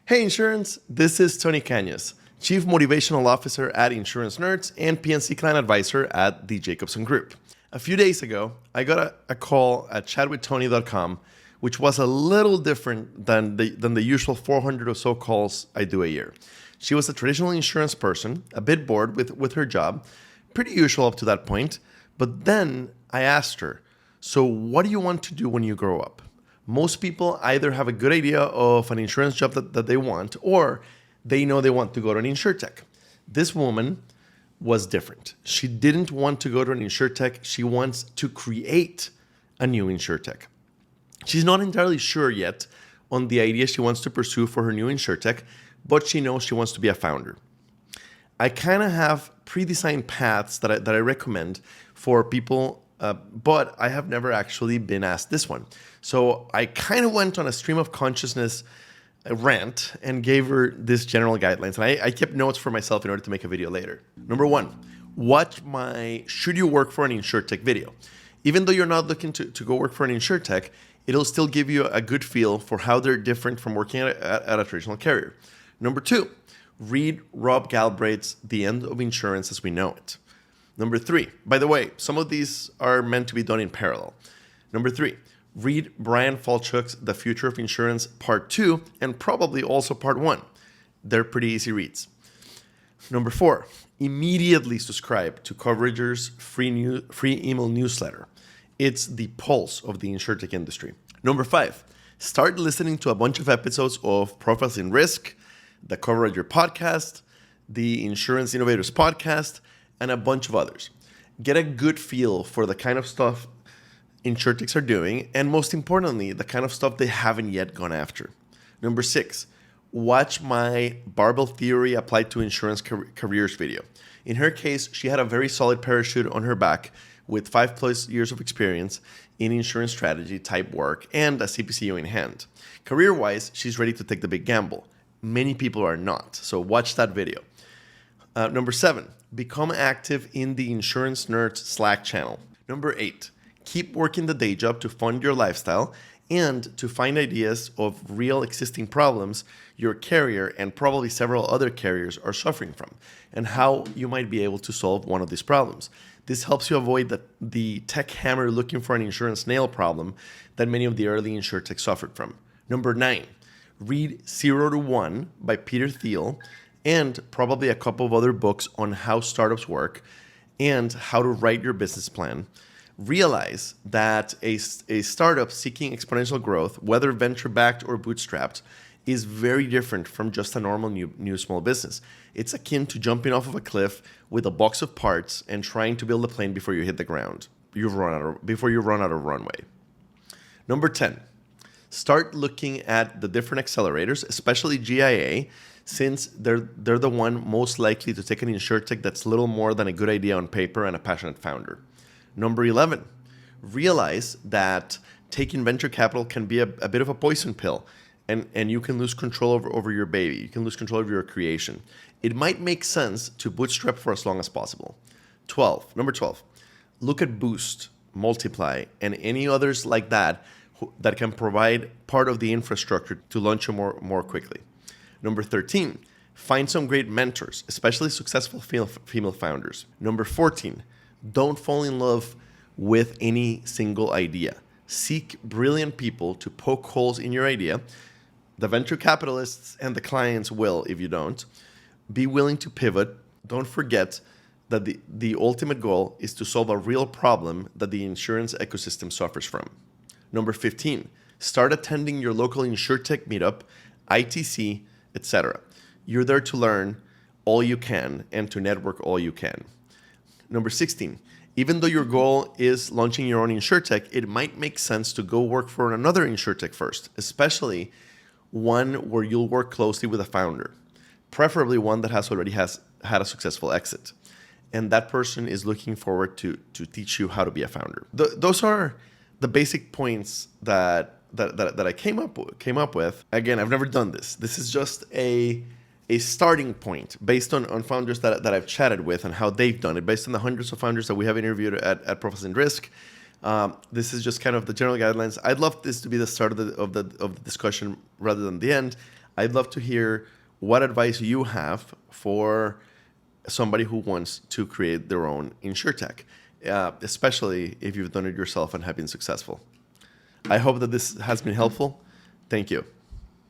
Hey Insurance, this is Tony Cañas, Chief Motivational Officer at Insurance Nerds and PNC Client Advisor at the Jacobson Group. A few days ago, I got a call at chatwithtony.com, which was a little different than the usual 400 or so calls I do a year. She was a traditional insurance person, a bit bored with her job, pretty usual up to that point, but then I asked her, so what do you want to do when you grow up? Most people either have a good idea of an insurance job that they want, or they know they want to go to an Insurtech. This woman was different. She didn't want to go to an Insurtech. She wants to create a new Insurtech. She's not entirely sure yet on the idea she wants to pursue for her new Insurtech, but she knows she wants to be a founder. I kind of have pre-designed paths that I recommend for people, but I have never actually been asked this one. So I kind of went on a stream of consciousness rant and gave her this general guidelines. And I kept notes for myself in order to make a video later. Number one, watch my Should You Work for an Insurtech video. Even though you're not looking to go work for an Insurtech, it'll still give you a good feel for how they're different from working at a traditional carrier. Number two, read Rob Galbraith's The End of Insurance as We Know It. Number three, by the way, some of these are meant to be done in parallel. Number three, read Brian Falchuk's The Future of Insurance Part 2 and probably also Part 1. They're pretty easy reads. Number four, immediately subscribe to Coverager's free email newsletter. It's the pulse of the insurtech industry. Number five, start listening to a bunch of episodes of Profiles in Risk, the Coverager podcast, the Insurance Innovators podcast, and a bunch of others. Get a good feel for the kind of stuff Insurtechs are doing, and most importantly, the kind of stuff they haven't yet gone after. Number six, watch my Barbell Theory applied to insurance careers video. In her case, she had a very solid parachute on her back with 5+ years of experience in insurance strategy type work and a CPCU in hand. Career-wise, she's ready to take the big gamble. Many people are not, so watch that video. Number seven, become active in the Insurance Nerds Slack channel. Number eight, keep working the day job to fund your lifestyle and to find ideas of real existing problems your carrier and probably several other carriers are suffering from and how you might be able to solve one of these problems. This helps you avoid the tech hammer looking for an insurance nail problem that many of the early insurtechs suffered from. Number nine, read 0 to 1 by Peter Thiel and probably a couple of other books on how startups work and how to write your business plan. Realize that a startup seeking exponential growth, whether venture-backed or bootstrapped, is very different from just a normal new small business. It's akin to jumping off of a cliff with a box of parts and trying to build a plane before you hit the ground. Before you run out of runway. Number 10, start looking at the different accelerators, especially GIA, since they're the one most likely to take an insurtech that's little more than a good idea on paper and a passionate founder. Number 11, realize that taking venture capital can be a bit of a poison pill, and you can lose control over your baby. You can lose control over your creation. It might make sense to bootstrap for as long as possible. Number 12, look at Boost, Multiply, and any others like that that can provide part of the infrastructure to launch you more quickly. Number 13, find some great mentors, especially successful female founders. Number 14, don't fall in love with any single idea. Seek brilliant people to poke holes in your idea. The venture capitalists and the clients will if you don't. Be willing to pivot. Don't forget that the ultimate goal is to solve a real problem that the insurance ecosystem suffers from. Number 15, start attending your local Insurtech meetup, ITC, etc. You're there to learn all you can and to network all you can. Number 16, even though your goal is launching your own Insurtech, it might make sense to go work for another Insurtech first, especially one where you'll work closely with a founder, preferably one that already has had a successful exit. And that person is looking forward to teach you how to be a founder. Those are the basic points that I came up with. Again, I've never done this. This is just a starting point based on founders that I've chatted with and how they've done it, based on the hundreds of founders that we have interviewed at Profiles in Risk. This is just kind of the general guidelines. I'd love this to be the start of the discussion rather than the end. I'd love to hear what advice you have for somebody who wants to create their own Insurtech, especially if you've done it yourself and have been successful. I hope that this has been helpful. Thank you.